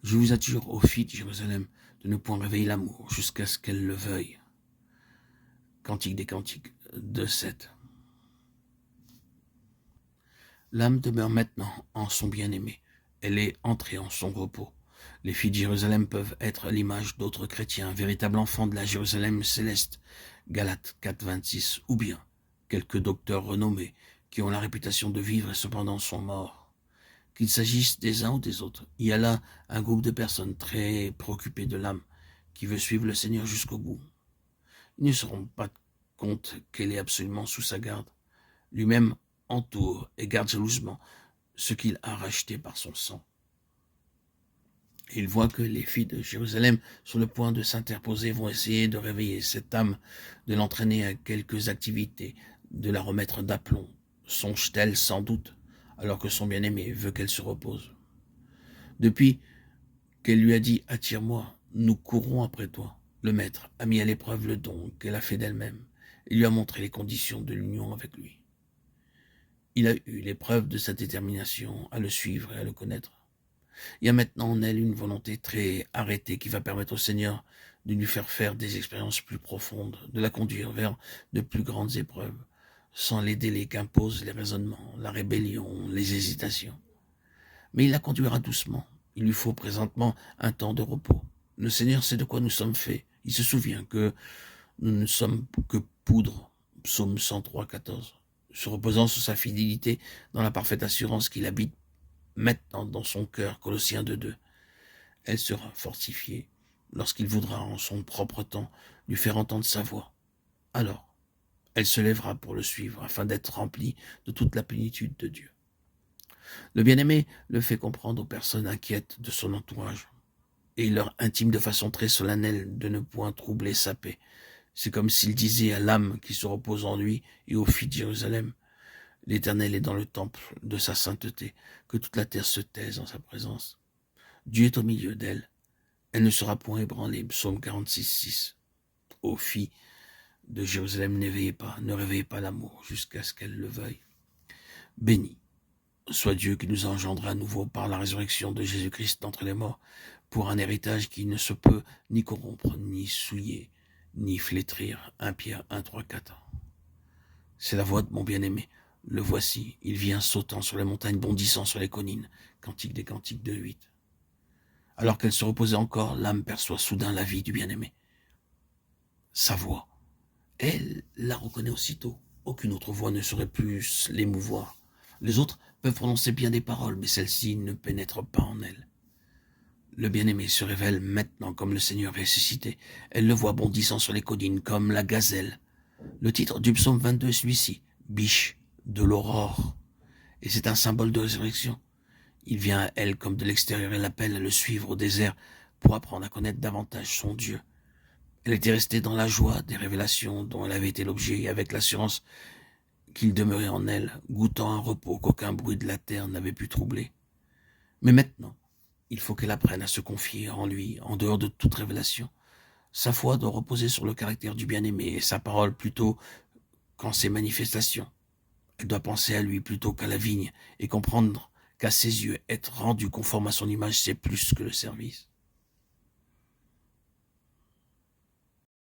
Je vous adjure, ô filles de Jérusalem, de ne point réveiller l'amour jusqu'à ce qu'elle le veuille. Cantique des Cantiques 2:7. L'âme demeure maintenant en son bien-aimé. Elle est entrée en son repos. Les filles de Jérusalem peuvent être l'image d'autres chrétiens, véritables enfants de la Jérusalem céleste, Galates 4:26, ou bien quelques docteurs renommés qui ont la réputation de vivre et cependant sont morts. Qu'il s'agisse des uns ou des autres, il y a là un groupe de personnes très préoccupées de l'âme qui veut suivre le Seigneur jusqu'au bout. Ils ne se rendent pas compte qu'elle est absolument sous sa garde. Lui-même entoure et garde jalousement ce qu'il a racheté par son sang. Et il voit que les filles de Jérusalem, sur le point de s'interposer, vont essayer de réveiller cette âme, de l'entraîner à quelques activités, de la remettre d'aplomb. Songe-t-elle sans doute, alors que son bien-aimé veut qu'elle se repose. Depuis qu'elle lui a dit « Attire-moi, nous courons après toi », le maître a mis à l'épreuve le don qu'elle a fait d'elle-même et lui a montré les conditions de l'union avec lui. Il a eu l'épreuve de sa détermination à le suivre et à le connaître. Il y a maintenant en elle une volonté très arrêtée qui va permettre au Seigneur de lui faire des expériences plus profondes, de la conduire vers de plus grandes épreuves, sans les délais qu'imposent les raisonnements, la rébellion, les hésitations. Mais il la conduira doucement. Il lui faut présentement un temps de repos. Le Seigneur sait de quoi nous sommes faits. Il se souvient que nous ne sommes que poudre. Psaume 103:14. Se reposant sur sa fidélité dans la parfaite assurance qu'il habite maintenant dans son cœur, Colossiens 2:2. Elle sera fortifiée lorsqu'il voudra en son propre temps lui faire entendre sa voix. Alors, elle se lèvera pour le suivre afin d'être remplie de toute la plénitude de Dieu. Le bien-aimé le fait comprendre aux personnes inquiètes de son entourage et il leur intime de façon très solennelle de ne point troubler sa paix. C'est comme s'il disait à l'âme qui se repose en lui et aux filles de Jérusalem: l'Éternel est dans le temple de sa sainteté, que toute la terre se taise en sa présence. Dieu est au milieu d'elle, elle ne sera point ébranlée. Psaume 46:6. Ô filles de Jérusalem, n'éveillez pas, ne réveillez pas l'amour jusqu'à ce qu'elle le veuille. Béni soit Dieu qui nous a engendrés à nouveau par la résurrection de Jésus-Christ d'entre les morts, pour un héritage qui ne se peut ni corrompre, ni souiller, ni flétrir. 1 Pierre 1:3-4. C'est la voix de mon bien-aimé. Le voici, il vient sautant sur les montagnes, bondissant sur les collines. Cantique des Cantiques 2:8. Alors qu'elle se reposait encore, l'âme perçoit soudain la vie du bien-aimé. Sa voix. Elle la reconnaît aussitôt. Aucune autre voix ne saurait plus l'émouvoir. Les autres peuvent prononcer bien des paroles, mais celle-ci ne pénètre pas en elle. Le bien-aimé se révèle maintenant comme le Seigneur ressuscité. Elle le voit bondissant sur les collines comme la gazelle. Le titre du psaume 22 est celui-ci, Biche de l'aurore. Et c'est un symbole de résurrection. Il vient à elle comme de l'extérieur et l'appelle à le suivre au désert pour apprendre à connaître davantage son Dieu. Elle était restée dans la joie des révélations dont elle avait été l'objet et avec l'assurance qu'il demeurait en elle, goûtant un repos qu'aucun bruit de la terre n'avait pu troubler. Mais maintenant, il faut qu'elle apprenne à se confier en lui, en dehors de toute révélation. Sa foi doit reposer sur le caractère du bien-aimé et sa parole plutôt qu'en ses manifestations. Elle doit penser à lui plutôt qu'à la vigne et comprendre qu'à ses yeux, être rendu conforme à son image, c'est plus que le service.